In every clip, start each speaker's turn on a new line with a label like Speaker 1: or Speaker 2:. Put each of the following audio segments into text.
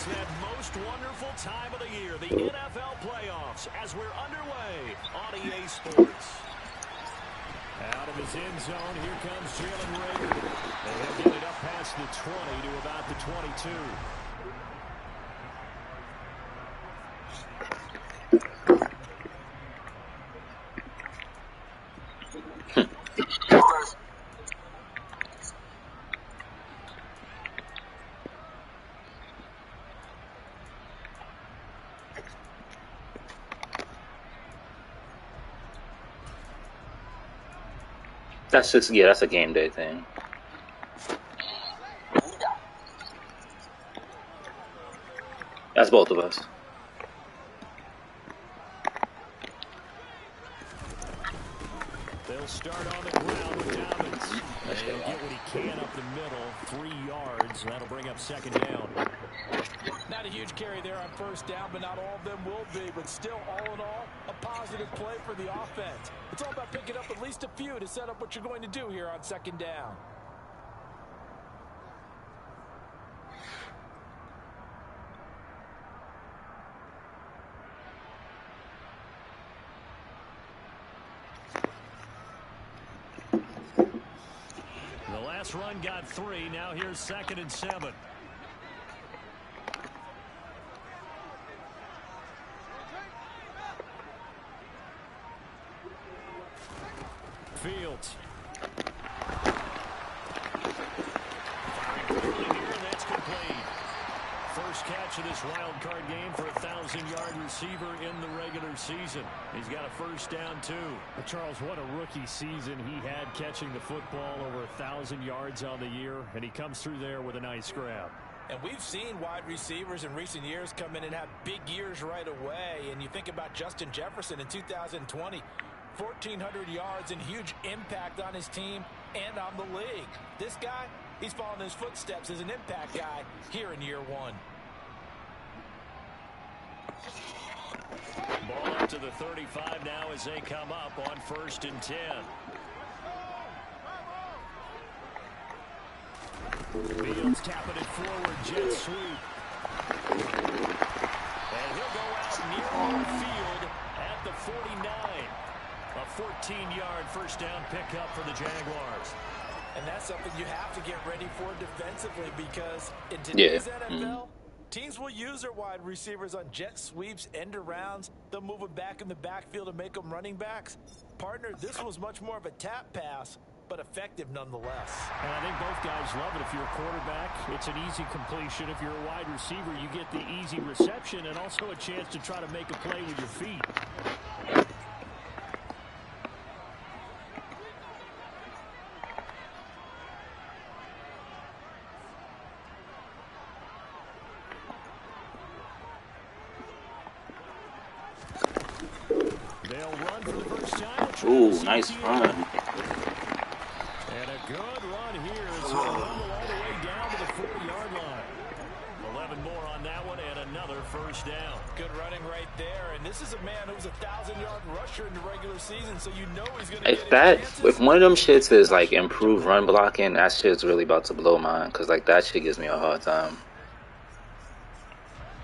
Speaker 1: It's that most wonderful time of the year, the NFL playoffs, as we're underway on EA Sports. Out of his end zone, here comes Jalen Reagor. They'll get it up past the 20 to about the 22.
Speaker 2: That's just, yeah, that's a game day thing. That's both of us.
Speaker 1: They'll start on the ground with Dobbins. He'll get what he can up the middle, 3 yards. That'll bring up second down.
Speaker 3: Not a huge carry there on first down, but not all of them will be. But still, all in all, a positive play for the offense. It's all about picking up at least a few to set up what you're going to do here on second down.
Speaker 1: The last run got 3. Now here's 2nd and 7. Fields. Firing quickly here, and that's complete. First catch of this wild card game for a 1,000-yard receiver in the regular season. He's got a first down, too.
Speaker 3: But Charles, what a rookie season he had catching the football, over 1,000 yards on the year, and he comes through there with a nice grab.
Speaker 4: And we've seen wide receivers in recent years come in and have big years right away. And you think about Justin Jefferson in 2020. 1,400 yards and huge impact on his team and on the league. This guy, he's following his footsteps as an impact guy here in year 1.
Speaker 1: Ball up to the 35 now as they come up on 1st and 10. Fields tapping it forward, jet sweep. And he'll go out near the field at the 49. A 14-yard first down pickup for the Jaguars.
Speaker 4: And that's something you have to get ready for defensively, because in today's NFL, teams will use their wide receivers on jet sweeps, end arounds. They'll move them back in the backfield and make them running backs. Partner, this was much more of a tap pass, but effective nonetheless.
Speaker 1: And I think both guys love it. If you're a quarterback, it's an easy completion. If you're a wide receiver, you get the easy reception and also a chance to try to make a play with your feet. They'll run for the first time.
Speaker 2: Ooh, nice run.
Speaker 1: And a good run here as he'll rumble all the way down to the 40-yard line. 11 more on that one and another first down.
Speaker 4: Good running right there. And this is a man who's a 1,000-yard rusher in the regular season, so you know he's going to get his chances.
Speaker 2: If one of them shits is like improved run blocking, that shit's really about to blow mine, because like that shit gives me a hard time.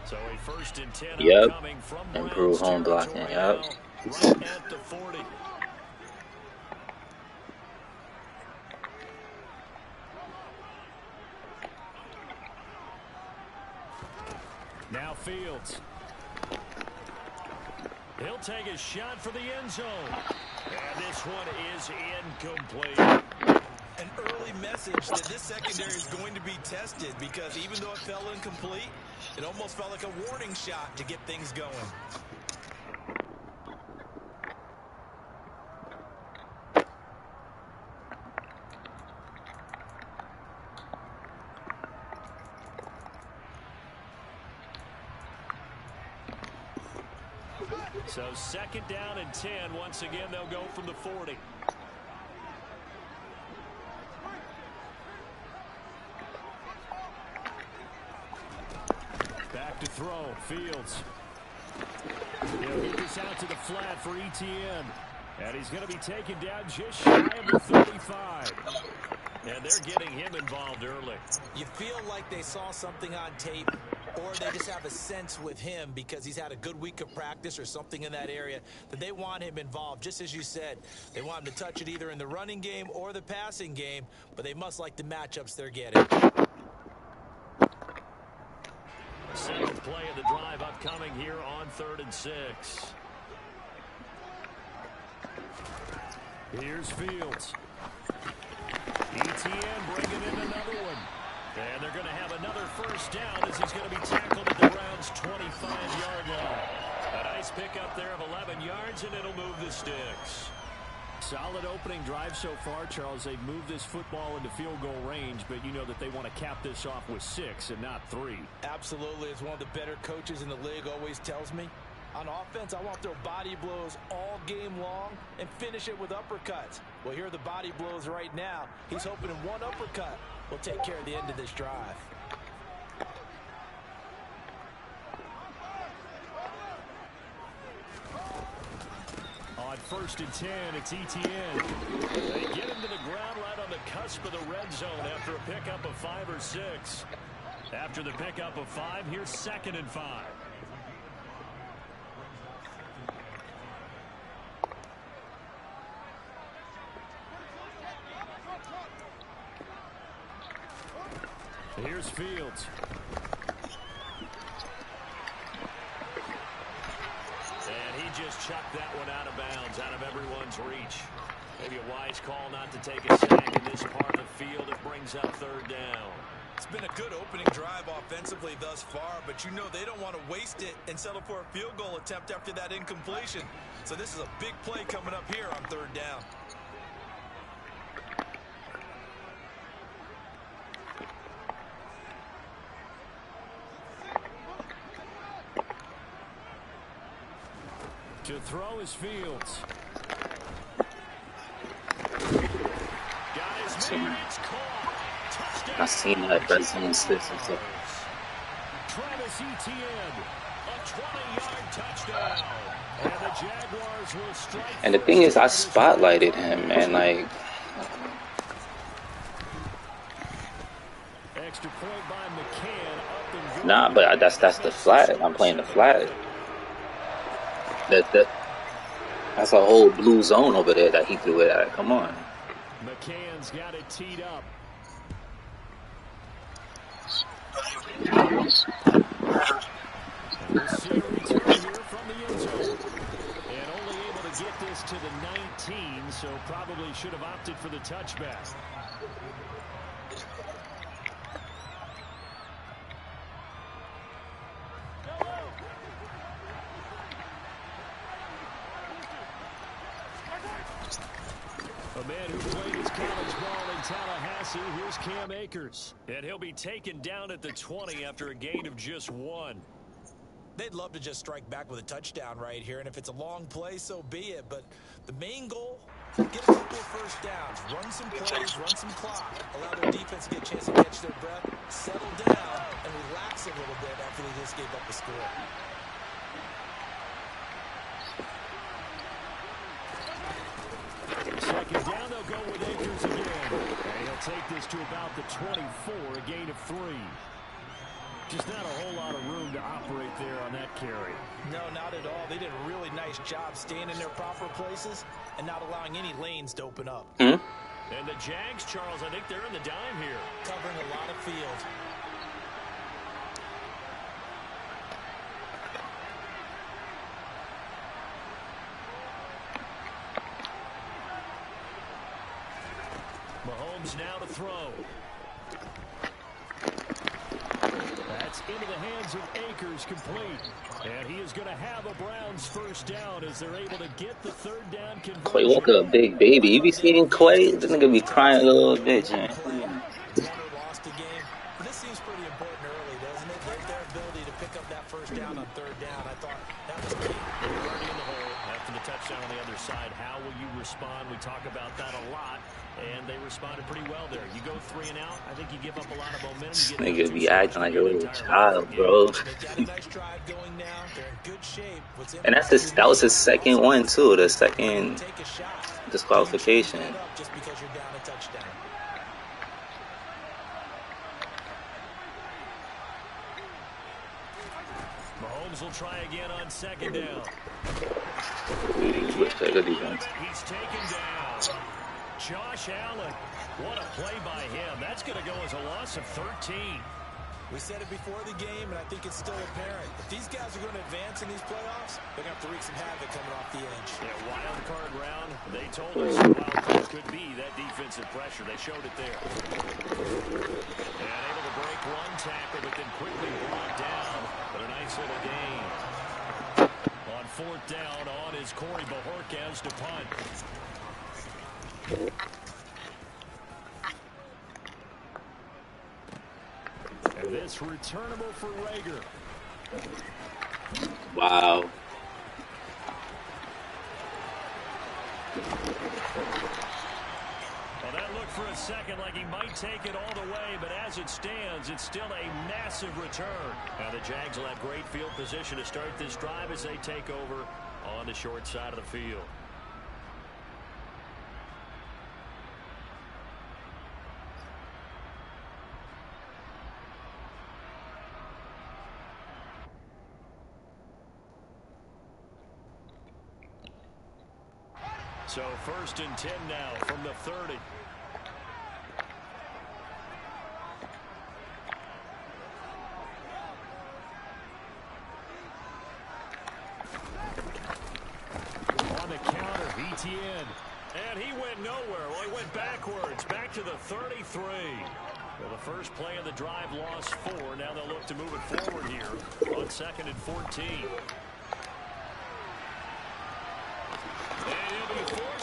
Speaker 1: So a 1st and 10
Speaker 2: Yep.
Speaker 1: coming from
Speaker 2: Improved home blocking. Yep.
Speaker 1: Right at the 40. Now Fields. He'll take a shot for the end zone. And this one is incomplete.
Speaker 4: An early message that this secondary is going to be tested, because even though it fell incomplete, it almost felt like a warning shot to get things going.
Speaker 1: So 2nd down and 10. Once again, they'll go from the 40. Back to throw. Fields. He'll get this out to the flat for Etienne. And he's going to be taken down just shy of the 35. And they're getting him involved early.
Speaker 4: You feel like they saw something on tape or they just have a sense with him because he's had a good week of practice or something in that area that they want him involved. Just as you said, they want him to touch it either in the running game or the passing game, but they must like the matchups they're getting.
Speaker 1: Seventh play of the drive upcoming here on 3rd and 6. Here's Fields. ETN bringing in another one. And they're going to have another first down as he's going to be tackled at the Browns' 25-yard line. A nice pickup there of 11 yards, and it'll move the sticks. Solid opening drive so far, Charles. They've moved this football into field goal range, but you know that they want to cap this off with 6 and not 3.
Speaker 4: Absolutely. As one of the better coaches in the league always tells me, on offense, I want to throw body blows all game long and finish it with uppercuts. Well, here are the body blows right now. He's hoping in one uppercut will take care of the end of this drive.
Speaker 1: On 1st and 10, it's ETN. They get him to the ground right on the cusp of the red zone after a pickup of 5 or 6. After the pickup of 5, here's 2nd and 5. Here's Fields. And he just chucked that one out of bounds, out of everyone's reach. Maybe a wise call not to take a sack in this part of the field. It brings up 3rd down.
Speaker 4: It's been a good opening drive offensively thus far, but you know they don't want to waste it and settle for a field goal attempt after that incompletion. So this is a big play coming up here on 3rd down.
Speaker 1: To throw is Fields. Got his man, it's caught. Touchdown.
Speaker 2: I seen that Brazilian system.
Speaker 1: Travis Etienne, a 20-yard touchdown. And the Jaguars will strike.
Speaker 2: And the thing is, I spotlighted him, and like.
Speaker 1: Extra point by McCann, up and good.
Speaker 2: Nah, but that's the flag. I'm playing the flag. That's a whole blue zone over there that he threw it at. Come on.
Speaker 1: McCann's got it teed up. We'll see a return here from the end zone. And only able to get this to the 19, so probably should have opted for the touchback. A man who played his college ball in Tallahassee, here's Cam Akers. And he'll be taken down at the 20 after a gain of just 1.
Speaker 4: They'd love to just strike back with a touchdown right here, and if it's a long play, so be it. But the main goal, get a couple of first downs, run some plays, run some clock, allow their defense to get a chance to catch their breath, settle down, and relax a little bit after they just gave up a score.
Speaker 1: Second down, they'll go with Akers again. And he'll take this to about the 24, a gain of 3. Just not a whole lot of room to operate there on that carry.
Speaker 4: No, not at all. They did a really nice job staying in their proper places and not allowing any lanes to open up.
Speaker 2: Mm-hmm.
Speaker 1: And the Jags, Charles, I think they're in the dime here.
Speaker 4: Covering a lot of field.
Speaker 1: Mahomes now to throw. That's into the hands of Akers, complete. And he is going to have a Browns first down as they're able to get the 3rd down conversion.
Speaker 2: Clay Walker, a big baby. You be seeing Clay? This nigga be crying a little bitch, man.
Speaker 4: Lost a game. But this seems pretty important early, doesn't it? Their ability to pick up that first down on 3rd down. I thought that was key.
Speaker 1: They're already in the hole after the touchdown on the other side. How will you respond? We talk about that a lot. And they responded pretty well there. You go 3 and out, I think you give up a lot of momentum.
Speaker 2: This nigga be acting like a little child, bro. And that was his second one too, the second disqualification.
Speaker 4: Just because you're down a touchdown.
Speaker 1: Jaguars will try again on second down.
Speaker 2: Good defense.
Speaker 1: He's taken down. Josh Allen. What a play by him. That's going to go as a loss of 13.
Speaker 4: We said it before the game, and I think it's still apparent. If these guys are going to advance in these playoffs, they're going to have to wreak some havoc coming off the edge.
Speaker 1: Yeah, wild card round. They told us the wild card could be that defensive pressure. They showed it there. And able to break one tackle, but then quickly brought down. But a nice little gain. On fourth down, on is Corey Bajorquez to punt. And this returnable for Rager.
Speaker 2: Wow.
Speaker 1: Well, that looked for a second like he might take it all the way, but as it stands, it's still a massive return. Now the Jags will have great field position to start this drive as they take over on the short side of the field. So 1st and 10 now from the 30. On the counter, ETN. And he went nowhere. Well, he went backwards, back to the 33. Well, the first play of the drive lost 4. Now they'll look to move it forward here on 2nd and 14.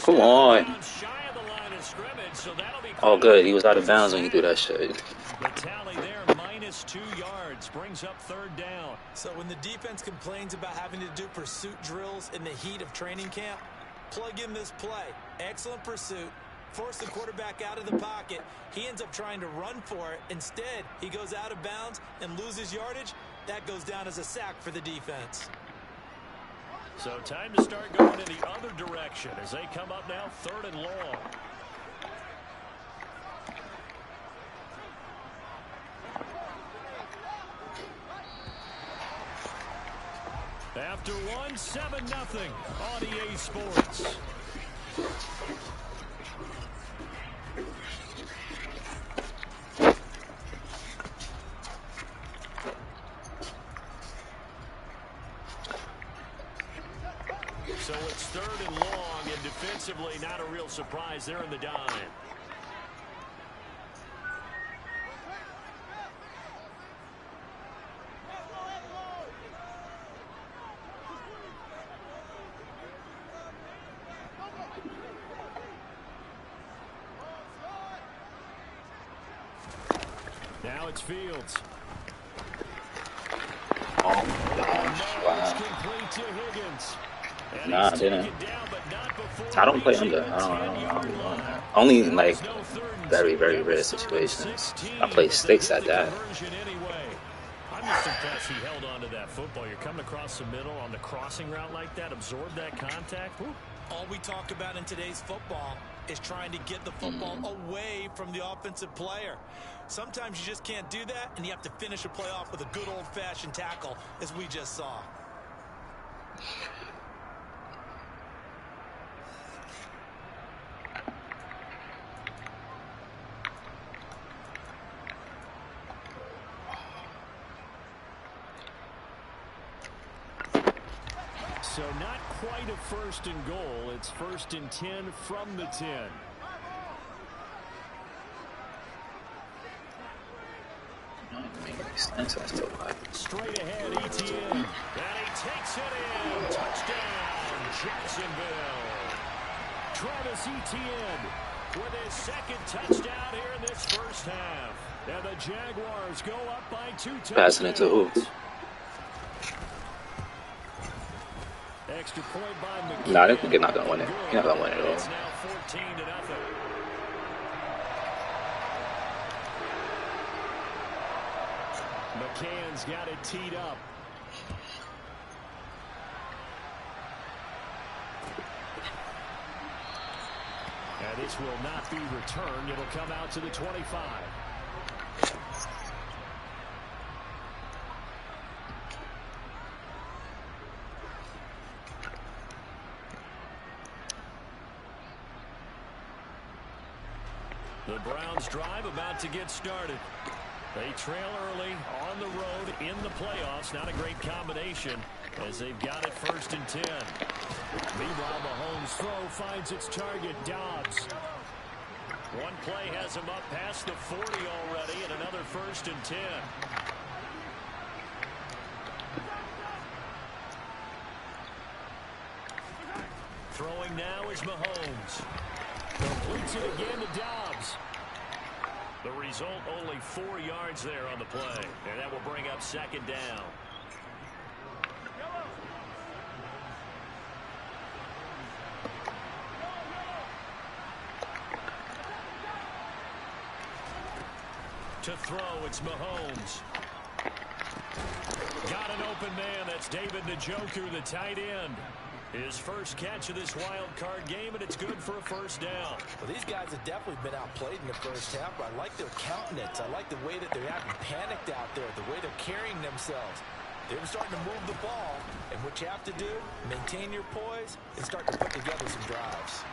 Speaker 2: Come on. Oh, good. He was out of bounds when you threw that shit.
Speaker 1: The tally there, minus 2 yards, brings up 3rd down.
Speaker 4: So when the defense complains about having to do pursuit drills in the heat of training camp, plug in this play. Excellent pursuit. Force the quarterback out of the pocket. He ends up trying to run for it. Instead, he goes out of bounds and loses yardage. That goes down as a sack for the defense.
Speaker 1: So time to start going in the other direction as they come up now 3rd and long. After one, 7-0 on EA Sports. So it's 3rd and long, and defensively not a real surprise. They're in the dime. Now it's Fields.
Speaker 2: Oh, gosh. Wow.
Speaker 1: Complete to Higgins.
Speaker 2: Nah, I didn't. I don't play under. I don't know that. Only in, like, very, very rare situations. I play sticks at that.
Speaker 1: I'm just impressed he held on to that football. You're coming across the middle on the crossing route like that, absorb that contact. Woo.
Speaker 4: All we talk about in today's football is trying to get the football away from the offensive player. Sometimes you just can't do that, and you have to finish a play off with a good old-fashioned tackle, as we just saw.
Speaker 1: So not quite a 1st and goal. It's 1st and 10 from the 10. Straight ahead, ETN. And he takes it in. Touchdown, Jacksonville. Travis Etienne with his 2nd touchdown here in this first half. And the Jaguars go up by 2 touchdowns.
Speaker 2: Passing it to who?
Speaker 1: Extra point by McKinnon.
Speaker 2: Nah, I think you're not going to win it. You're not going to win it at all.
Speaker 1: It's now 14-0. McCann's got it teed up. And this will not be returned. It'll come out to the 25. The Browns drive about to get started. They trail early on the road in the playoffs. Not a great combination as they've got it 1st and 10. Meanwhile, Mahomes' throw finds its target, Dobbs. One play has him up past the 40 already, and another 1st and 10. Throwing now is Mahomes. Completes it again to Dobbs. The result, only 4 yards there on the play. And that will bring up 2nd down. To throw, it's Mahomes. Got an open man. That's David Njoku, the tight end. His first catch of this wild card game, and it's good for a 1st down.
Speaker 3: Well, these guys have definitely been outplayed in the first half, but I like their countenance. I like the way that they're acting panicked out there, the way they're carrying themselves. They're starting to move the ball, and what you have to do, maintain your poise and start to put together some drives.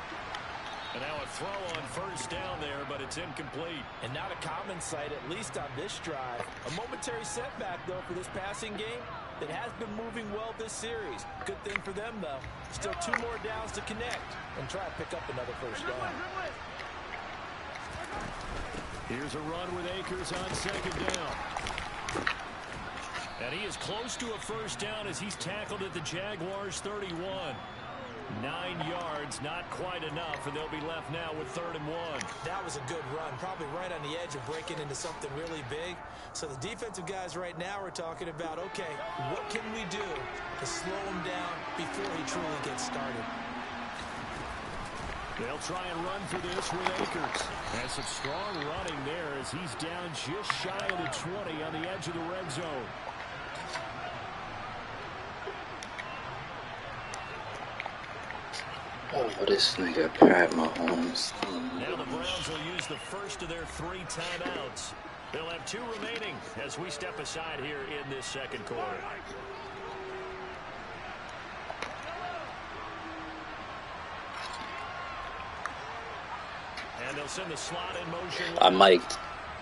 Speaker 1: And now a throw on 1st down there, but it's incomplete.
Speaker 3: And not a common sight, at least on this drive. A momentary setback, though, for this passing game that has been moving well this series. Good thing for them, though. Still 2 more downs to connect and try to pick up another 1st down.
Speaker 1: Here's a run with Akers on 2nd down. And he is close to a 1st down as he's tackled at the Jaguars' 31. 9 yards, not quite enough, and they'll be left now with 3rd and 1.
Speaker 3: That was a good run, probably right on the edge of breaking into something really big. So the defensive guys right now are talking about, okay, what can we do to slow him down before he truly gets started?
Speaker 1: They'll try and run for this with Akers. And some strong running there as he's down just shy of the 20 on the edge of the red zone.
Speaker 2: Oh, this nigga Pat Mahomes.
Speaker 1: Now the Browns will use the first of their 3 timeouts. They'll have 2 remaining as we step aside here in this 2nd quarter. And they'll send the slot in motion.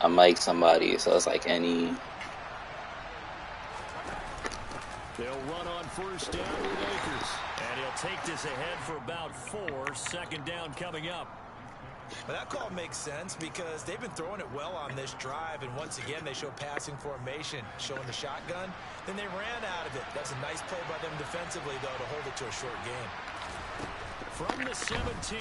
Speaker 2: I mic'd somebody, so it's like any.
Speaker 1: They'll run on 1st down with Akers. And he'll take this ahead for about 4. 2nd down coming up.
Speaker 3: But that call makes sense because they've been throwing it well on this drive, and once again they show passing formation, showing the shotgun. Then they ran out of it. That's a nice play by them defensively, though, to hold it to a short game.
Speaker 1: From the 17,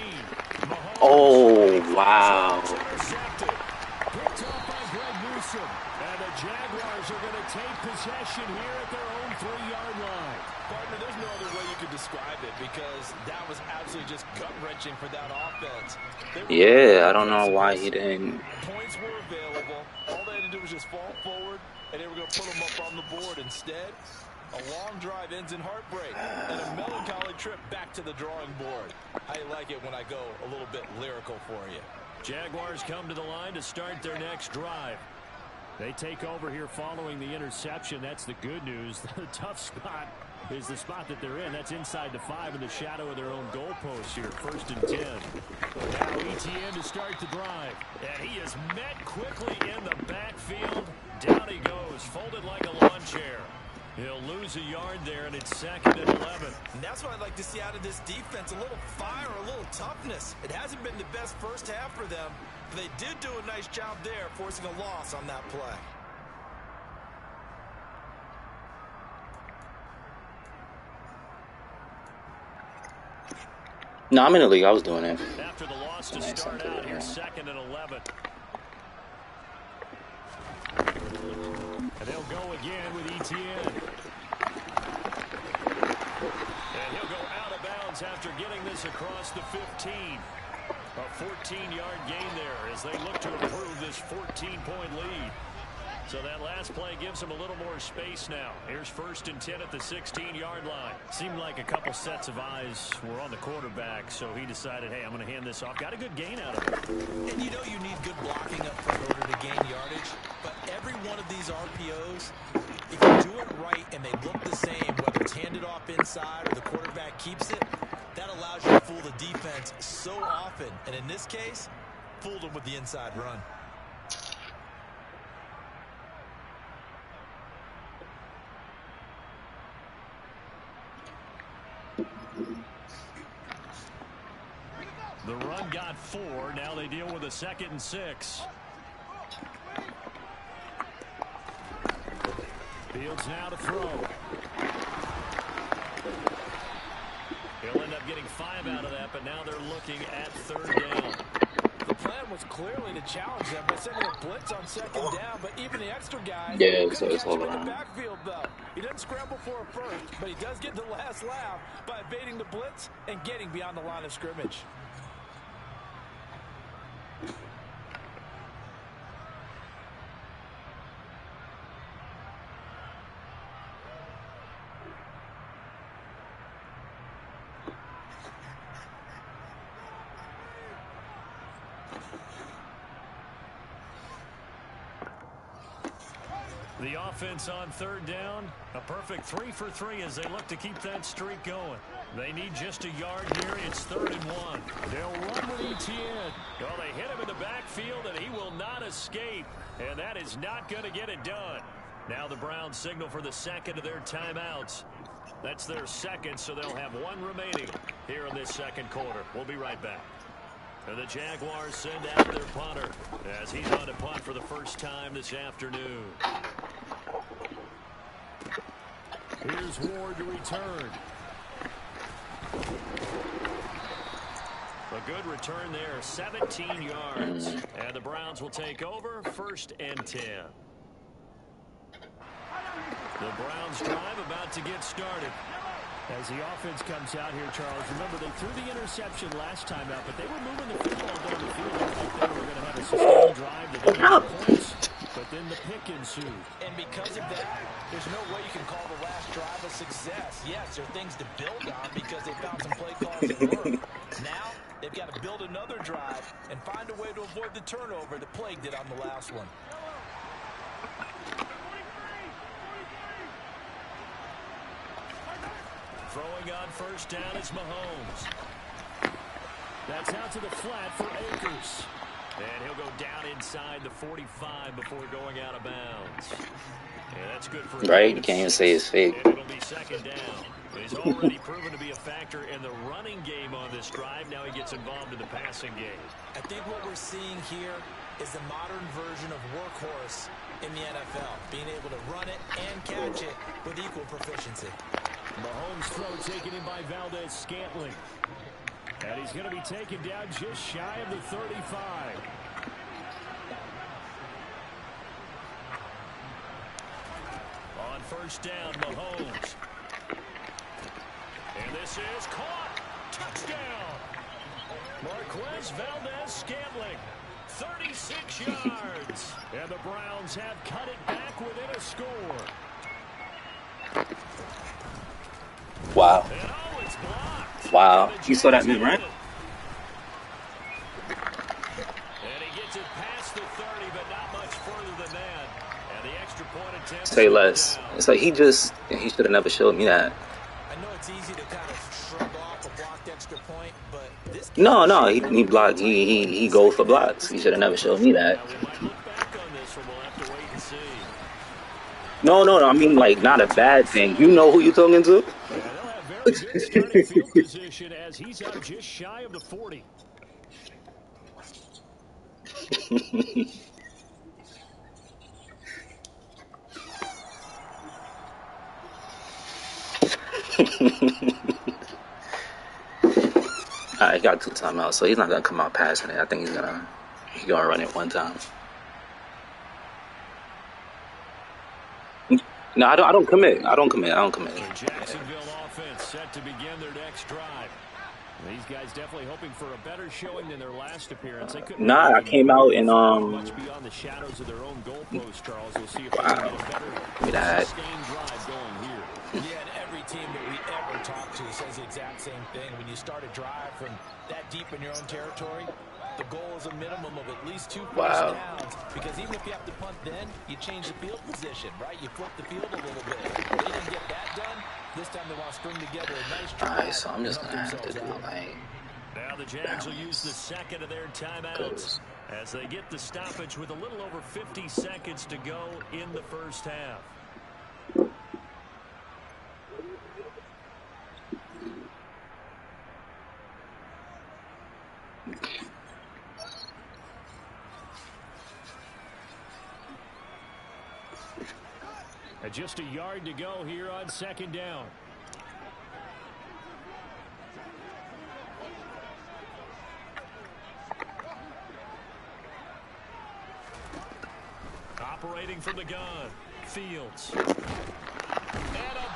Speaker 1: Mahomes.
Speaker 2: Oh, wow.
Speaker 1: Intercepted. Picked up by Greg Newsome. And the Jaguars are going to take possession here at their own 3-yard line.
Speaker 3: Partner, there's no other way you could describe it because that was absolutely just gut-wrenching for that offense.
Speaker 2: Yeah, I don't know why he didn't.
Speaker 3: Points were available. All they had to do was just fall forward, and they were going to put them up on the board. Instead, a long drive ends in heartbreak and a melancholy trip back to the drawing board. I like it when I go a little bit lyrical for you.
Speaker 1: Jaguars come to the line to start their next drive. They take over here following the interception. That's the good news. The tough spot is the spot that they're in. That's inside the 5 in the shadow of their own goalpost here. 1st and 10. Now ETN to start the drive. And he is met quickly in the backfield. Down he goes, folded like a lawn chair. He'll lose a yard there, and it's 2nd and 11.
Speaker 3: And that's what I'd like to see out of this defense, a little fire, a little toughness. It hasn't been the best first half for them, but they did do a nice job there, forcing a loss on that play.
Speaker 2: No, I'm in the league. I was doing it.
Speaker 1: After the loss to start out here, 2nd and 11. And they'll go again with ETN. And he'll go out of bounds after getting this across the 15. A 14-yard gain there as they look to improve this 14-point lead. So that last play gives him a little more space now. Here's 1st and 10 at the 16-yard line. Seemed like a couple sets of eyes were on the quarterback, so he decided, hey, I'm going to hand this off. Got a good gain out of it.
Speaker 3: And you know you need good blocking up front in order to gain yardage, but every one of these RPOs, if you do it right and they look the same, whether it's handed off inside or the quarterback keeps it, that allows you to fool the defense so often. And in this case,
Speaker 4: fooled him with the inside run.
Speaker 1: The run got 4. Now they deal with a 2nd and 6. Fields now to throw. He'll end up getting 5 out of that, but now they're looking at 3rd down.
Speaker 3: The plan was clearly to challenge them by sending a blitz on 2nd down, but even the extra guys
Speaker 2: Yeah, so
Speaker 3: couldn't
Speaker 2: it's
Speaker 3: catch him
Speaker 2: all
Speaker 3: in the
Speaker 2: around.
Speaker 3: backfield, though. He doesn't scramble for a first, but he does get the last laugh by evading the blitz and getting beyond the line of scrimmage.
Speaker 1: The offense on 3rd down, a perfect 3 for 3 as they look to keep that streak going. They need just a yard here. It's 3rd and 1. They'll run with Etienne. Well, they hit him in the backfield, and he will not escape. And that is not going to get it done. Now the Browns signal for the 2nd of their timeouts. That's their 2nd, so they'll have 1 remaining here in this 2nd quarter. We'll be right back. And the Jaguars send out their punter as he's on to punt for the first time this afternoon. Here's Ward to return. A good return there, 17 yards. And the Browns will take over, 1st and 10. The Browns drive about to get started. As the offense comes out here, Charles, remember they threw the interception last time out, but they were moving the football down the field. Looked like they were going to have a sustained drive that didn't have points, but then the pick ensued.
Speaker 4: And because of that, there's no way you can call the last drive a success. Yes, there are things to build on because they found some play calls that work. Now, they've got to build another drive and find a way to avoid the turnover that plagued it on the last one.
Speaker 1: Throwing on 1st down is Mahomes. That's out to the flat for Akers. And he'll go down inside the 45 before going out of bounds. And that's good for
Speaker 2: Right? You can't even say it's fake.
Speaker 1: And it'll be 2nd down. He's already proven to be a factor in the running game on this drive. Now he gets involved in the passing game.
Speaker 4: I think what we're seeing here is the modern version of workhorse in the NFL. Being able to run it and catch it with equal proficiency.
Speaker 1: Mahomes' throw taken in by Valdez-Scantling. And he's going to be taken down just shy of the 35. On 1st down, Mahomes. And this is caught. Touchdown. Marquez Valdez-Scantling. 36 yards. And the Browns have cut it back within a score.
Speaker 2: Wow.
Speaker 1: And oh, it's blocked.
Speaker 2: Wow. You saw that move, right?
Speaker 1: And he gets it past the 30, but not much further than that. And the extra point attempt.
Speaker 2: Say less. It's like he should have never showed me that.
Speaker 4: I know it's easy to kind of shrug off a blocked extra point, but this
Speaker 2: No, he blocked. He go for blocks. He should have never showed me that.
Speaker 1: Now we might look back on this one. We'll have to wait and see.
Speaker 2: No. I mean, like, not a bad thing. You know who you talking to?
Speaker 1: Yeah, they'll have very good starting field position as he's out just shy of the 40.
Speaker 2: He got 2 timeouts, so he's not gonna come out passing it. I think he's gonna run it 1 time. No, I don't commit. I don't commit.
Speaker 1: The Jacksonville offense set to begin their next drive. These guys definitely hoping for a better showing than their last appearance. They couldn't.
Speaker 2: Nah, I came out in
Speaker 1: much beyond the shadows of their own goalpost, Charles. We'll see if they can get a better sustained drive going here.
Speaker 4: Yeah, and every team that we ever talk to says the exact same thing. When you start a drive from that deep in your own territory, the goal is a minimum of at least 2 first downs. Because even if you have to punt then, you change the field position, right? You flip the field a little bit. They didn't get that done. This time they want to string together a nice drive.
Speaker 2: Alright, so I'm just gonna have to do like.
Speaker 1: Now the Jags will use the 2nd of their timeouts. as they get the stoppage with a little over 50 seconds to go in the first half. And just a yard to go here on second down. Operating from the gun, Fields. And a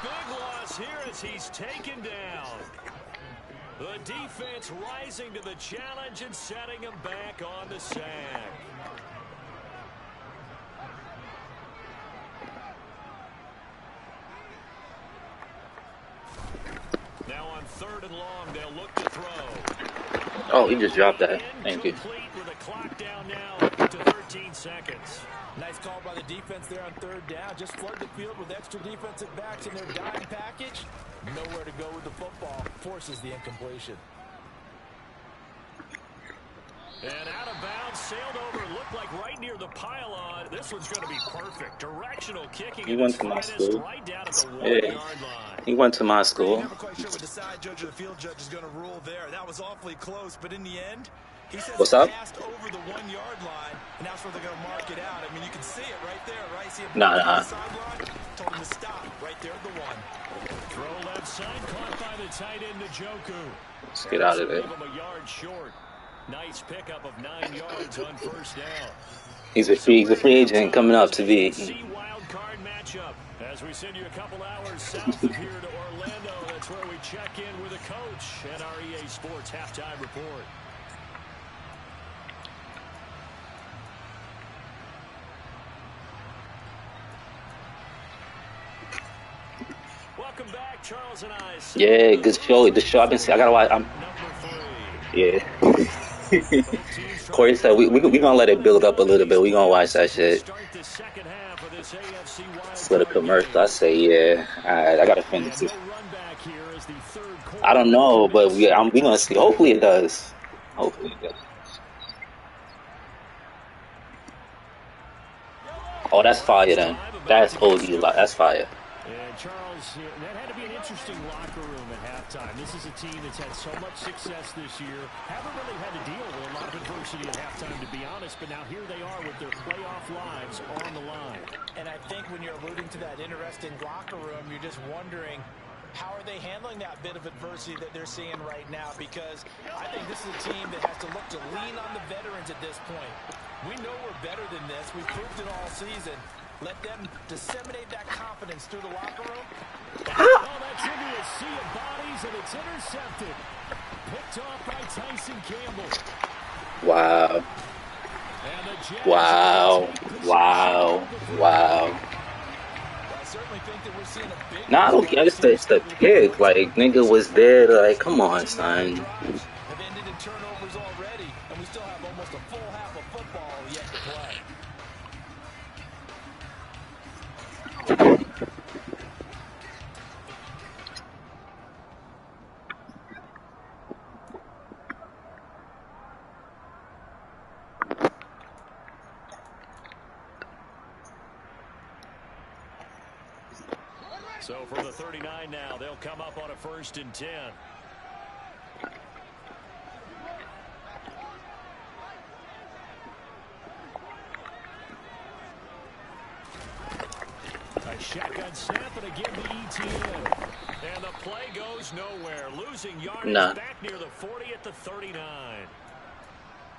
Speaker 1: big loss here as he's taken down. The defense rising to the challenge and setting him back on the sack. Now on 3rd and long, they'll look to throw.
Speaker 2: Oh, he just dropped that. Thank you.
Speaker 1: With a clock down now to 13 seconds.
Speaker 3: Nice call by the defense there on 3rd down. Just flood the field with extra defensive backs in their dime package. Nowhere to go with the football. Forces the incompletion.
Speaker 1: And out of bounds, sailed over, looked like right near the pylon. This one's going to be perfect. Directional kicking.
Speaker 2: He went to my school.
Speaker 1: Right down at the 1-yard line.
Speaker 2: He went to my school.
Speaker 4: Never quite sure what the side judge or the field judge is going to rule there. That was awfully close, but in the end, he says
Speaker 2: What's up?
Speaker 4: passed over the 1-yard line, and that's where they're going to mark it out. I mean, you can see it right there, right? See it
Speaker 2: Nah.
Speaker 4: on the sideline. Told him to stop right there at the 1.
Speaker 1: Throw left side, caught by the tight end, Njoku.
Speaker 2: Let's get out of there.
Speaker 1: Leave him a yard short. Nice pickup of 9 yards on 1st down.
Speaker 2: He's a free agent coming up to be.
Speaker 1: Wild card matchup. As we send you a couple hours south of here to Orlando, that's where we check in with a coach at our EA Sports halftime report. Welcome back, Charles and I.
Speaker 2: Yeah, good show. The show I've been seeing. I gotta watch. Yeah. Corey said we gonna let it build up a little bit. We gonna watch that shit. Let's let it commercial. I say yeah. Alright, I gotta finish this. I don't know, but we gonna see. Hopefully it does. Hopefully it does. Oh, that's fire then. That's OD. That's fire.
Speaker 1: And Charles, that had to be an interesting locker room at halftime. This is a team that's had so much success this year. Haven't really had to deal with a lot of adversity at halftime, to be honest. But now here they are with their playoff lives on the line.
Speaker 3: And I think when you're alluding to that interesting locker room, you're just wondering, how are they handling that bit of adversity that they're seeing right now? Because I think this is a team that has to look to lean on the veterans at this point. We know we're better than this. We've proved it all season. Let them disseminate that confidence through the locker room.
Speaker 1: Oh, that's into a sea of bodies, and it's intercepted. Picked off by Tyson Campbell.
Speaker 2: Wow. Wow. Wow. Wow. Nah, I don't care. It's the pick. Like, nigga was there. Like, come on, son.
Speaker 3: Have ended in turnovers already, and we still have almost a full half of football yet to play.
Speaker 1: So for the 39 now, they'll come up on a 1st and 10. A shotgun snap and again to ETN. And the play goes nowhere. Losing yardage back near the 40 at the 39.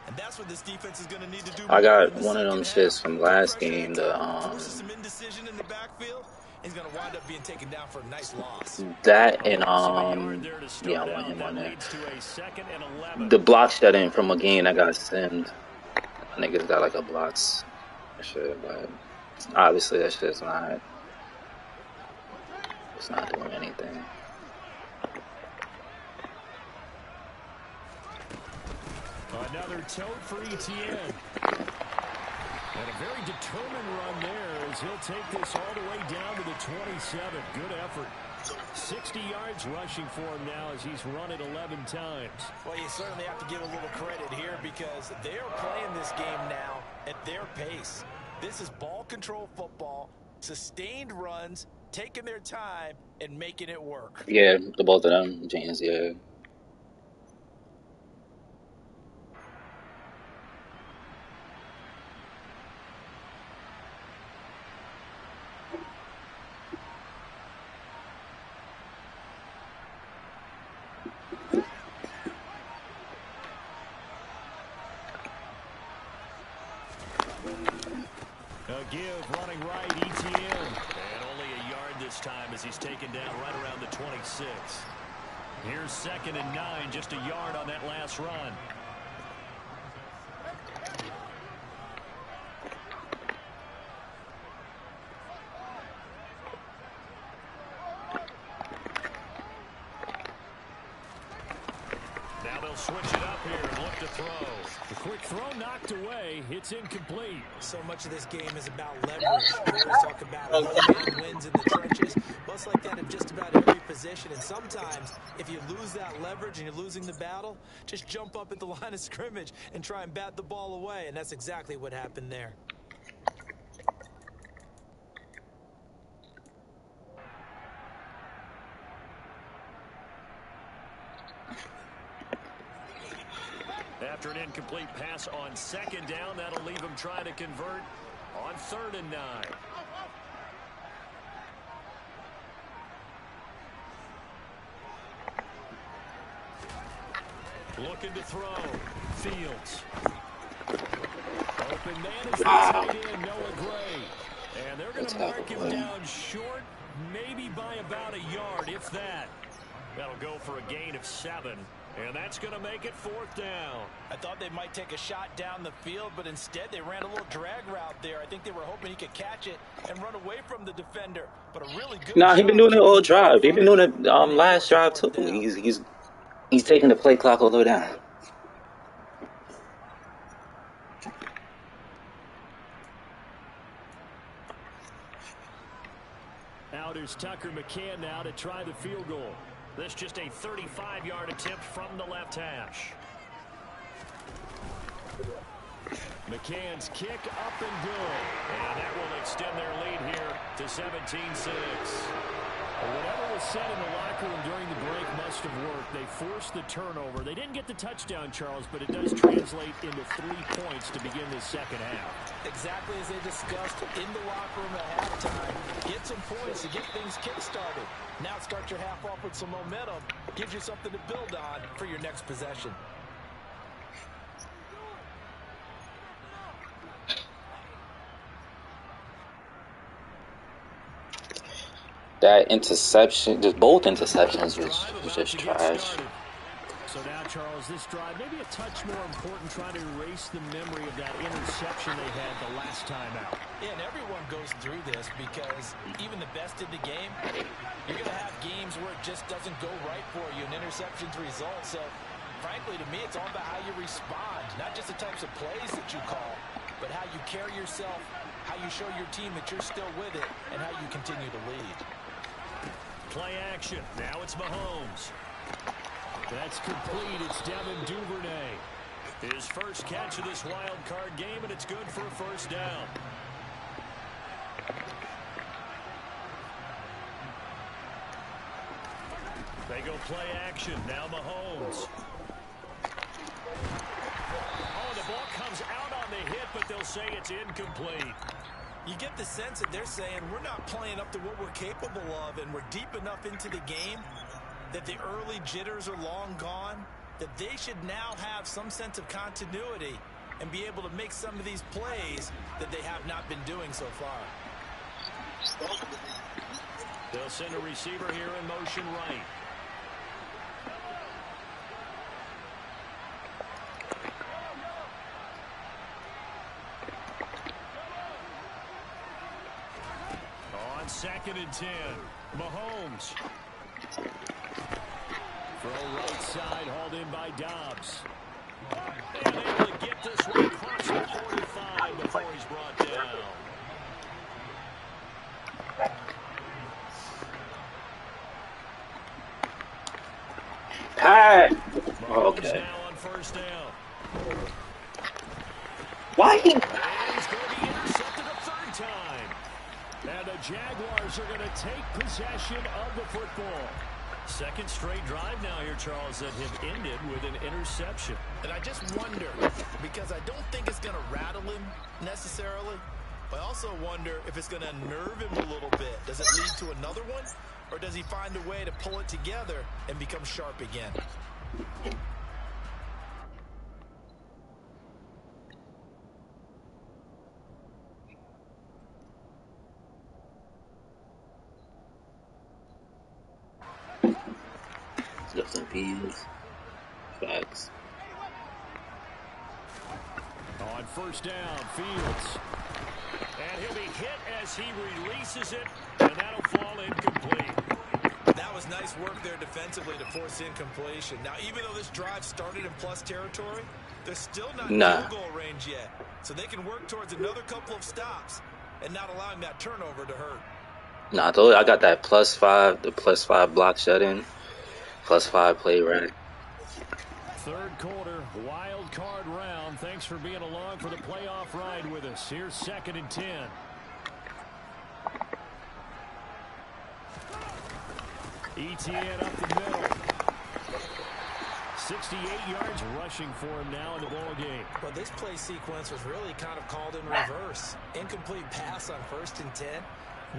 Speaker 4: And that's what this defense is going to need to do.
Speaker 2: I got one of them shits from last game.
Speaker 4: Some indecision in the backfield. He's going to wind up being taken down for a nice loss.
Speaker 2: That and yeah, I want him on there. The block shedding from a game that got simmed. Niggas got like a blocks shit, but obviously that shit's not. It's not doing anything.
Speaker 1: Another tote for ETN. And a very determined run there as he'll take this all the way down to the 27. Good effort. 60 yards rushing for him now as he's run it 11 times.
Speaker 4: Well, you certainly have to give a little credit here because they are playing this game now at their pace. This is ball control football, sustained runs, taking their time, and making it work.
Speaker 2: Yeah, the both of them, James, yeah.
Speaker 1: A give running right, ETN. And only a yard this time as he's taken down right around the 26. Here's 2nd and 9, just a yard on that last run. Now they'll switch it up here and look to throw. The quick throw knocked away. It's incomplete.
Speaker 4: So much of this game is about leverage. We always talk about home wins in the trenches. Well, it's like that in just about every position. And sometimes, if you lose that leverage and you're losing the battle, just jump up at the line of scrimmage and try and bat the ball away. And that's exactly what happened there.
Speaker 1: After an incomplete pass on 2nd down, that'll leave him trying to convert on 3rd and 9. Looking to throw. Fields. Open man is the tight end, Noah Gray. And they're going to mark him down short, maybe by about a yard, if that. That'll go for a gain of 7. And that's going to make it 4th down.
Speaker 4: I thought they might take a shot down the field, but instead they ran a little drag route there. I think they were hoping he could catch it and run away from the defender. But a really good
Speaker 2: Nah, he been doing it all drive. He been doing it last drive too. He's taking the play clock all the way down.
Speaker 1: Out is Tucker McCann now to try the field goal. This just a 35-yard attempt from the left hash. McCann's kick up and good. And that will extend their lead here to 17-6. Whatever was said in the locker room during the break must have worked. They forced the turnover. They didn't get the touchdown, Charles, but it does translate into 3 points to begin the second half.
Speaker 4: Exactly as they discussed in the locker room at halftime. Get some points to get things kick-started. Now start your half off with some momentum. Gives you something to build on for your next possession.
Speaker 2: That interception, just both interceptions was just trash.
Speaker 1: So now, Charles, this drive maybe a touch more important, trying to erase the memory of that interception they had the last time out.
Speaker 4: Yeah, and everyone goes through this because even the best in the game, you're going to have games where it just doesn't go right for you, and interceptions result. So, frankly, to me, it's all about how you respond, not just the types of plays that you call, but how you carry yourself, how you show your team that you're still with it, and how you continue to lead.
Speaker 1: Play action. Now it's Mahomes. That's complete. It's Devin Duvernay. His first catch of this wild card game, and it's good for a first down. They go play action. Now Mahomes. Oh, the ball comes out on the hit, but they'll say it's incomplete.
Speaker 4: You get the sense that they're saying we're not playing up to what we're capable of, and we're deep enough into the game that the early jitters are long gone, that they should now have some sense of continuity and be able to make some of these plays that they have not been doing so far.
Speaker 1: They'll send a receiver here in motion right. On 2nd and 10, Mahomes. Throw right side, hauled in by Dobbs. And able to get this one across the 45 before he's brought down.
Speaker 4: 4
Speaker 2: rat. Oh, okay.
Speaker 1: Now on first down.
Speaker 2: Why he?
Speaker 1: And he's going to be intercepted a third time. And the Jaguars are going to take possession of the football. Second straight drive now here, Charles, that have ended with an interception.
Speaker 4: And I just wonder, because I don't think it's going to rattle him necessarily, but I also wonder if it's going to unnerve him a little bit. Does it lead to another one? Or does he find a way to pull it together and become sharp again?
Speaker 2: Justin Fields. Facts.
Speaker 1: On first down, Fields. And he'll be hit as he releases it, and that'll fall incomplete.
Speaker 4: That was nice work there defensively to force incompletion. Now, even though this drive started in plus territory, they're still not in field goal range yet. So they can work towards another couple of stops and not allowing that turnover to hurt.
Speaker 2: Nah, I told you I got that +5, the +5 block shut-in, +5 play rack.
Speaker 1: Third quarter, wild card round. Thanks for being along for the playoff ride with us. Here's 2nd and 10. ETN up the middle. 68 yards rushing for him now in the ball game.
Speaker 4: Well, this play sequence was really kind of called in reverse. Incomplete pass on 1st and 10.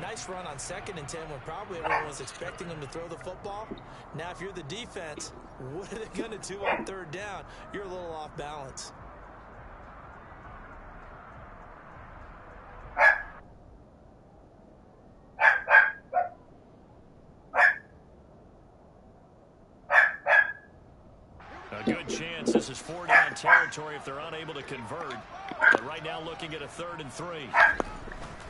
Speaker 4: Nice run on 2nd and 10 when probably everyone was expecting him to throw the football. Now, if you're the defense, what are they going to do on 3rd down? You're a little off balance.
Speaker 1: A good chance this is 4-down territory if they're unable to convert. But right now looking at a 3rd and 3.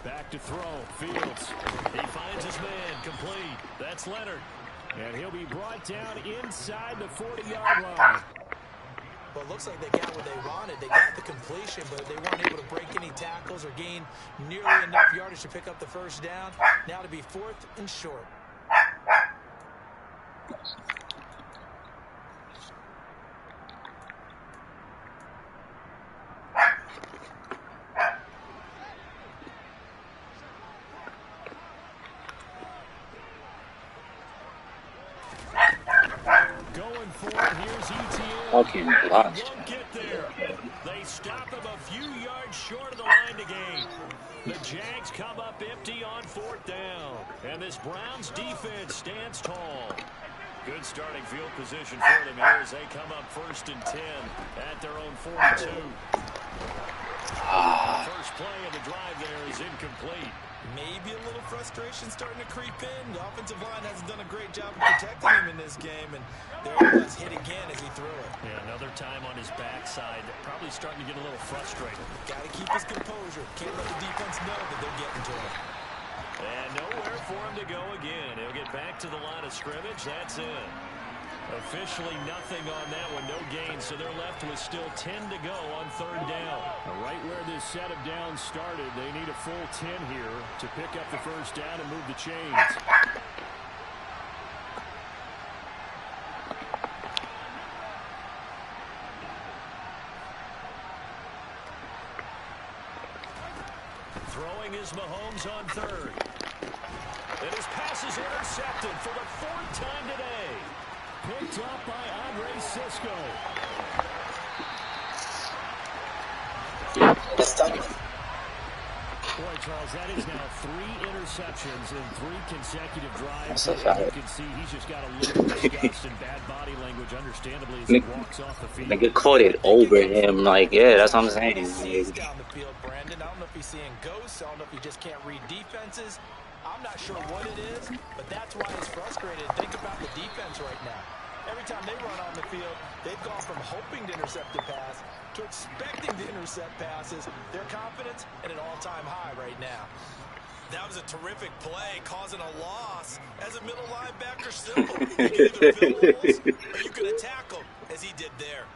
Speaker 1: Back to throw. Fields. He finds his man. Complete. That's Leonard. And he'll be brought down inside the 40-yard line.
Speaker 4: Well, it looks like they got what they wanted. They got the completion, but they weren't able to break any tackles or gain nearly enough yardage to pick up the 1st down. Now to be 4th and short.
Speaker 2: Fucking blocks.
Speaker 1: Won't get there. They stop him a few yards short of the line to gain. The Jags come up empty on 4th down. And this Browns defense stands tall. Good starting field position for them here as they come up 1st and 10 at their own 42. First play of the drive there is incomplete.
Speaker 4: Maybe a little frustration starting to creep in. The offensive line hasn't done a great job of protecting him in this game, and there he was hit again as he threw it.
Speaker 1: Yeah, another time on his backside. Probably starting to get a little frustrated.
Speaker 4: Got to keep his composure. Can't let the defense know that they're getting to him.
Speaker 1: And nowhere for him to go again. He'll get back to the line of scrimmage. That's it. Officially nothing on that one, no gain, so they're left with still 10 to go on 3rd down. Right where this set of downs started, they need a full 10 here to pick up the 1st down and move the chains. Throwing is Mahomes on 3rd. And his pass is intercepted for the 4th time today. Picked up by Andre Cisco. Boy, Charles, that is now 3 interceptions in 3 consecutive drives. You can see he's just got a little disgust and bad body language, understandably, as he walks off the field.
Speaker 2: Nigga caught it over him. Like, yeah, that's what I'm saying.
Speaker 4: He's down the field, Brandon. I don't know if he's seeing ghosts. I don't know if he just can't read defenses. I'm not sure what it is, but that's why he's frustrated. Think about the defense right now. Every time they run on the field, they've gone from hoping to intercept a pass to expecting to intercept passes. Their confidence at an all-time high right now. That was a terrific play, causing a loss. As a middle linebacker, simple. You can either fill holes or you can attack them, as he did there.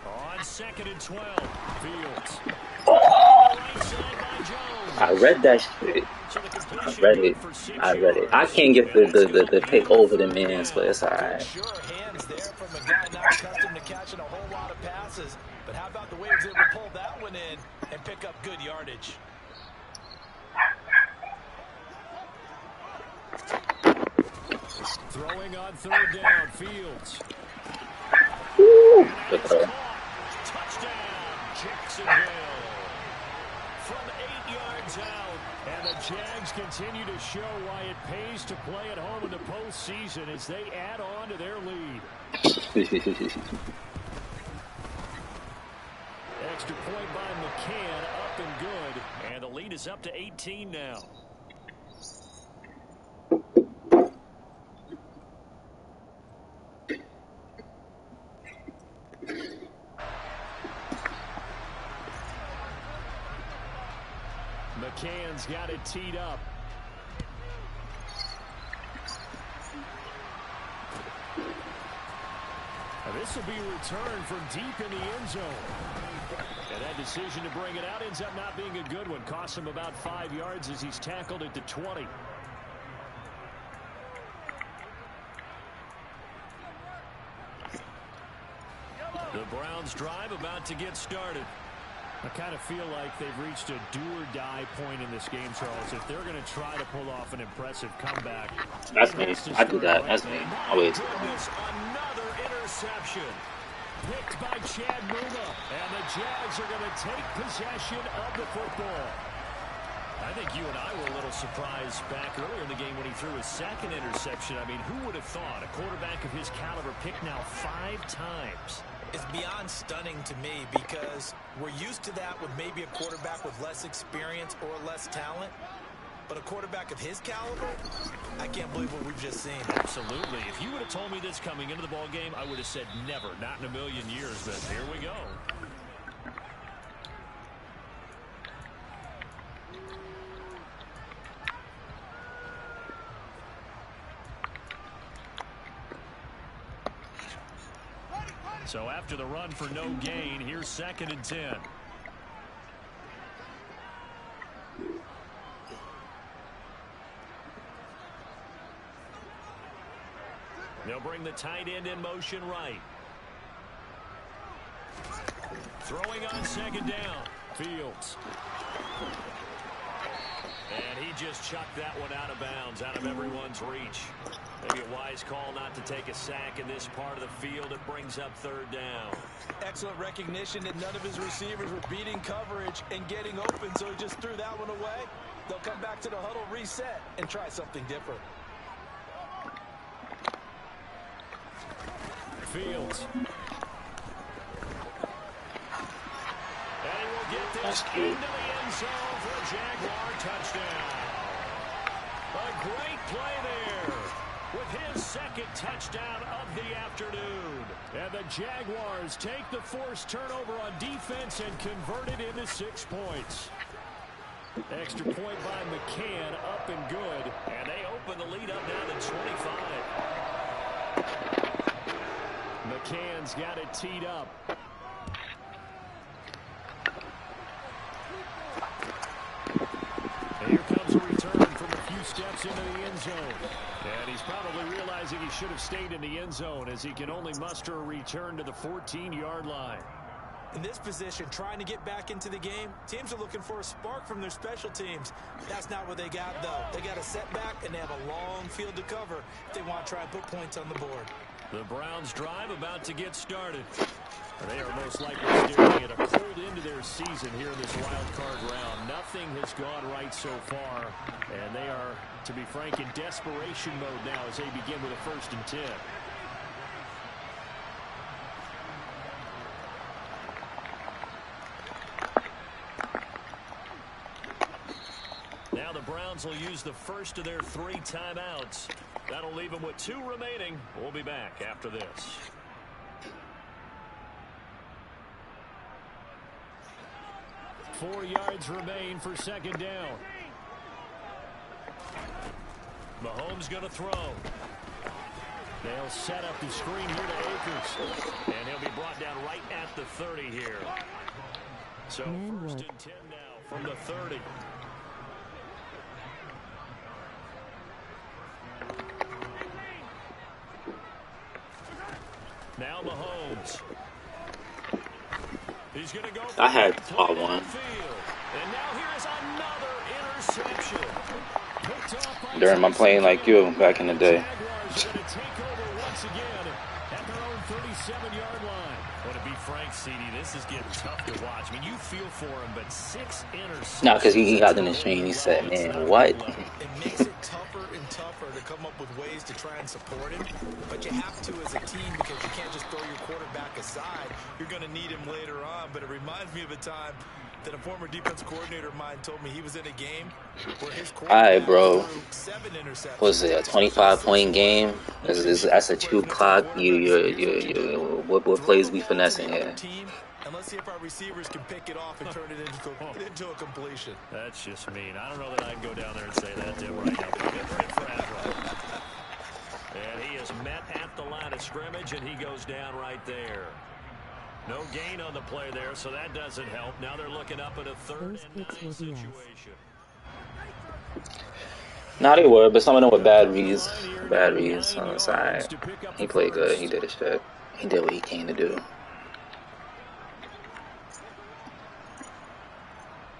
Speaker 1: On 2nd and 12, Fields.
Speaker 2: Oh! I read that shit. I read it. I can't get the pick over the man's, but it's alright.
Speaker 4: Sure hands there from a guy not accustomed to catching a whole lot of passes. But how about the way he was able to pull that one in and pick up good yardage?
Speaker 1: Throwing on third down, Fields.
Speaker 2: Woo! Good throw.
Speaker 1: Touchdown, Jacksonville. From 8 yards out, and the Jags continue to show why it pays to play at home in the postseason as they add on to their lead. Extra point by McCann, up and good, and the lead is up to 18 now. McCann's got it teed up. Now this will be returned from deep in the end zone. And that decision to bring it out ends up not being a good one. Costs him about 5 yards as he's tackled at the 20. The Browns drive about to get started. I kind of feel like they've reached a do-or-die point in this game, Charles. If they're going to try to pull off an impressive comeback.
Speaker 2: That's me. I do that. That's me. Always.
Speaker 1: Another interception. Picked by Chad Muma. And the Jags are going to take possession of the football. I think you and I were a little surprised back earlier in the game when he threw his second interception. I mean, who would have thought a quarterback of his caliber picked now 5 times?
Speaker 4: It's beyond stunning to me because we're used to that with maybe a quarterback with less experience or less talent. But a quarterback of his caliber, I can't believe what we've just seen.
Speaker 1: Absolutely. If you would have told me this coming into the ball game, I would have said never, not in a million years. But here we go. So after the run for no gain, here's 2nd and 10. They'll bring the tight end in motion right. Throwing on 2nd down. Fields. And he just chucked that one out of bounds, out of everyone's reach. Maybe a wise call not to take a sack in this part of the field. It brings up 3rd down.
Speaker 4: Excellent recognition that none of his receivers were beating coverage and getting open, so he just threw that one away. They'll come back to the huddle, reset, and try something different.
Speaker 1: Fields. And he will get this into the end zone for a Jaguar touchdown. A great play there with his 2nd touchdown of the afternoon. And the Jaguars take the forced turnover on defense and convert it into 6 points. Extra point by McCann, up and good. And they open the lead up now to 25. McCann's got it teed up. And here comes a return from a few steps into the end zone. And he's probably realizing he should have stayed in the end zone as he can only muster a return to the 14-yard line.
Speaker 4: In this position, trying to get back into the game, teams are looking for a spark from their special teams. That's not what they got, though. They got a setback, and they have a long field to cover if they want to try and put points on the board.
Speaker 1: The Browns drive about to get started. They are most likely staring at a cold end to their season here in this wild card round. Nothing has gone right so far, and they are, to be frank, in desperation mode now as they begin with a 1st and 10. Now the Browns will use the first of their 3 timeouts. That'll leave them with 2 remaining. We'll be back after this. Four yards remain for 2nd down. Mahomes going to throw. They'll set up the screen here to Akers. And he'll be brought down right at the 30 here. So 1st and 10 now from the 30. Now Mahomes. He's going to go for
Speaker 2: I had
Speaker 1: one.
Speaker 2: one.
Speaker 1: And now here is another interception.
Speaker 2: During my playing like you back in the day.
Speaker 1: Jaguars are going to take over once again at their own 37-yard line. Well, to be frank, CD, this is getting tough to watch. I mean, you feel for him, but 6 interceptions.
Speaker 2: Nah, because he got in the screen. He said, man, what?
Speaker 4: It makes it tougher and tougher to come up with ways to try and support him. But you have to as a team because you can't just throw your quarterback aside. You're going to need him later on. But it reminds me of a time that a former defense coordinator of mine told me he was in a game where his quarterback
Speaker 2: bro.
Speaker 4: threw 7 interceptions.
Speaker 2: Was it a 25-point game? That's a 2 clock. What plays we finessing here?
Speaker 4: And let's see if our receivers can pick it off and turn it into a completion.
Speaker 1: That's just mean. I don't know that I can go down there and say that to him right now. Pretty fragile. And he is met at the line of scrimmage, and he goes down right there. No gain on the play there, so that doesn't help. Now they're looking up at a 3rd and 9 situation.
Speaker 2: Nah, they were, but some of them were bad reads. Bad reads on the side. He played good. He did his shit. He did what he came to do.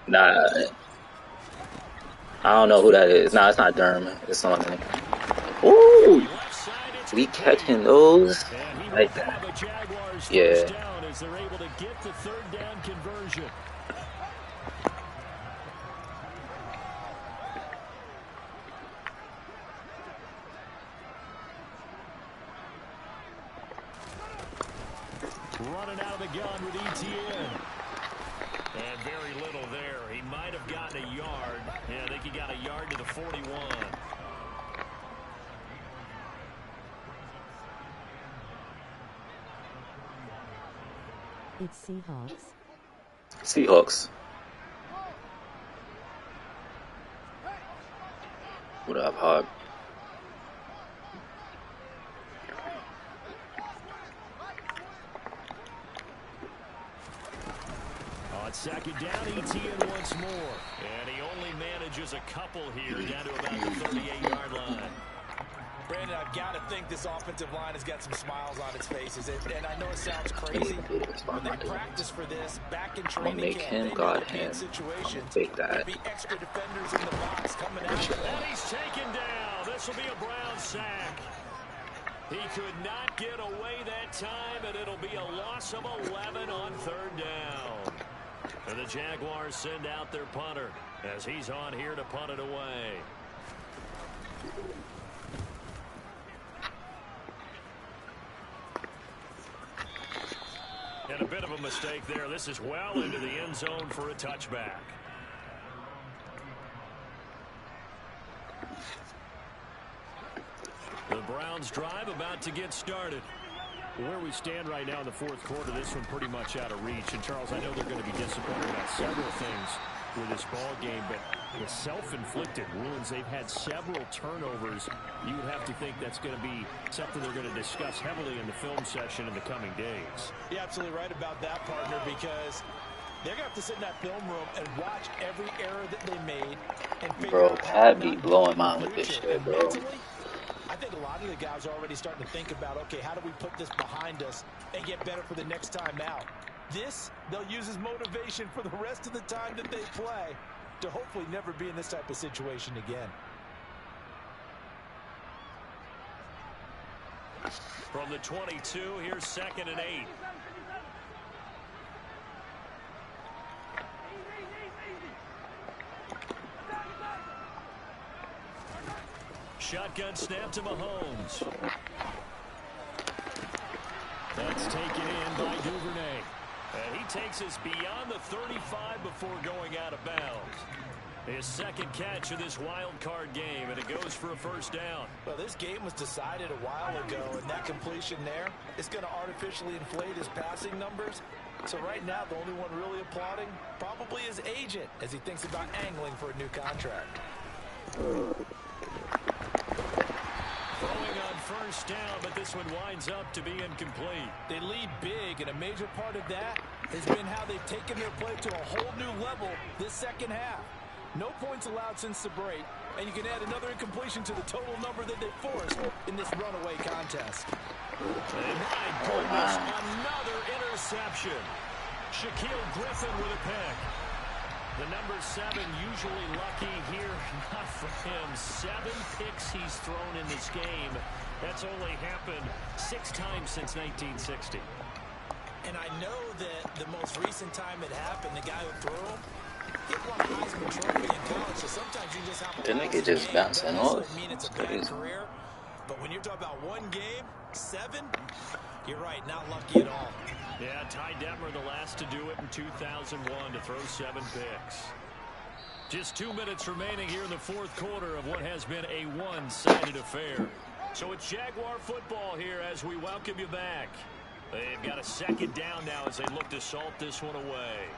Speaker 2: Nah, I don't know who that is. Nah, it's not Durham. It's something. Ooh, we catching those like that. Yeah.
Speaker 1: They're able to get the 3rd down conversion. Running out of the gun with ETN. And very little there. He might have gotten a yard. Yeah, I think he got a yard to the 41.
Speaker 5: It's Seahawks.
Speaker 2: Seahawks. What up, Hog?
Speaker 1: On 2nd down, ETN once more. And he only manages a couple here down to about the 38-yard line.
Speaker 4: Brandon, I've got to think this offensive line has got some smiles on its faces. And I know it sounds crazy, when they practice for this back in training camp, they know they'll be in situations. There'll be extra defenders in the box coming out.
Speaker 1: And he's taken down. This will be a Brown sack. He could not get away that time, and it'll be a loss of 11 on 3rd down. And the Jaguars send out their punter as he's on here to punt it away. And a bit of a mistake there. This is well into the end zone for a touchback. The Browns drive about to get started. Where we stand right now in the 4th quarter, this one pretty much out of reach. And, Charles, I know they're going to be disappointed about several things with this ball game, but the self-inflicted wounds, they've had several turnovers. You would have to think that's going to be something they're going to discuss heavily in the film session in the coming days.
Speaker 4: You're absolutely right about that, partner, because they're going to have to sit in that film room and watch every error that they made and figure out how
Speaker 2: Pat be blowing mine with this shit, bro.
Speaker 4: Mentally, I think a lot of the guys are already starting to think about, okay, how do we put this behind us and get better for the next time out? This, they'll use as motivation for the rest of the time that they play to hopefully never be in this type of situation again.
Speaker 1: From the 22, here's 2nd and 8. Shotgun snap to Mahomes. That's taken in by Duvernay. And he takes us beyond the 35 before going out of bounds. His 2nd catch of this wild card game, and it goes for a 1st down.
Speaker 4: Well, this game was decided a while ago, and that completion there is going to artificially inflate his passing numbers. So right now, the only one really applauding probably his agent as he thinks about angling for a new contract.
Speaker 1: Throwing on 1st down, but this one winds up to be incomplete.
Speaker 4: They lead big, and a major part of that
Speaker 3: has been how they've taken their play to a whole new level this second half. No points allowed since the break, and you can add another incompletion to the total number that they forced in this runaway contest.
Speaker 1: And my goodness, another interception. Shaquille Griffin with a pick. The number 7 usually lucky here. Not for him. 7 picks he's thrown in this game. That's only happened 6 times since 1960.
Speaker 4: And I know that the most recent time it happened, the guy who threw him, he won a Heisman Trophy in college, so sometimes you just have a
Speaker 2: Didn't it just bouncing off?
Speaker 4: doesn't mean it's a bad career. But when you're talking about one game, 7, you're right, not lucky at all.
Speaker 1: Yeah, Ty Detmer the last to do it in 2001 to throw 7 picks. Just 2 minutes remaining here in the fourth quarter of what has been a one-sided affair. So it's Jaguar football here as we welcome you back. They've got a second down now as they look to salt this one away.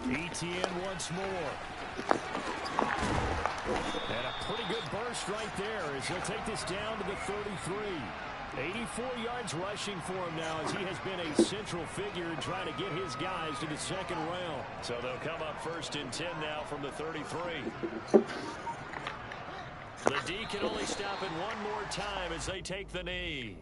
Speaker 1: ETN once more. And a pretty good burst right there as he'll take this down to the 33. 84 yards rushing for him now as he has been a central figure in trying to get his guys to the second round. So they'll come up first and 10 now from the 33. The D can only stop it one more time as they take the knee.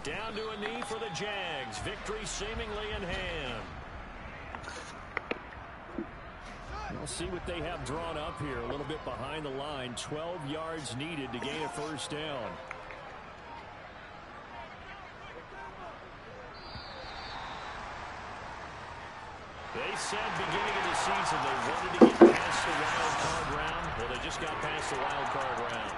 Speaker 1: Down to a knee for the Jags. Victory seemingly in hand. We'll see what they have drawn up here. A little bit behind the line. 12 yards needed to gain a first down. They said beginning of the season they wanted to get past the wild card round. Well, they just got past the wild card round.